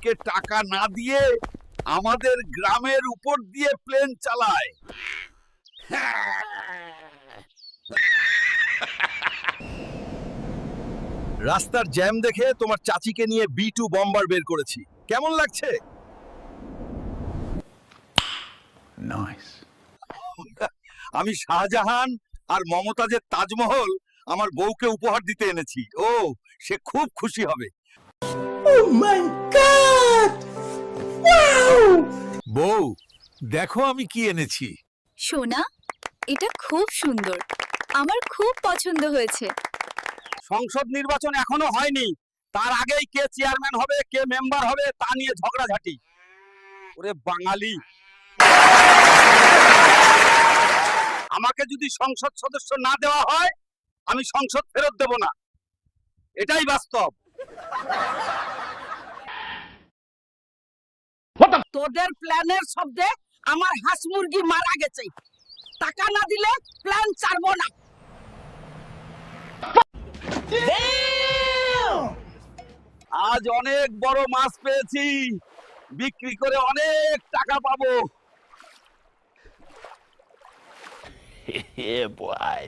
কে টাকা না দিয়ে আমাদের গ্রামের উপর দিয়ে প্লেন চালায়। রাস্তার জ্যাম দেখে তোমার চাচিকে নিয়ে B2 বম্বার বের করেছি। কেমন লাগছে? Nice. আমি শাহজাহান আর মমতাজের তাজমহল আমার বউকে উপহার দিতে এনেছি। ও, সে খুব খুশি হবে। Oh my god! Wow! বউ, দেখো আমি কি এনেছি। সোনা, এটা খুব সুন্দর, আমার খুব পছন্দ হয়েছে। সংসদ নির্বাচন এখনো হয়নি, তার আগেই কে চেয়ারম্যান হবে কে মেম্বার হবে তা নিয়ে ঝগড়াঝাটি। ওরে বাঙালি, আমাকে যদি সংসদ সদস্য না দেওয়া হয় আমি সংসদ ফেরত দেব না, এটাই বাস্তব। তোদের প্ল্যানের শব্দে আমার হাঁস মুরগি মারা গেছে। টাকা না দিলে প্ল্যান ছাড়বো না। আজ অনেক বড় মাছ পেয়েছি, বিক্রি করে অনেক টাকা পাবো। Yeah, boy.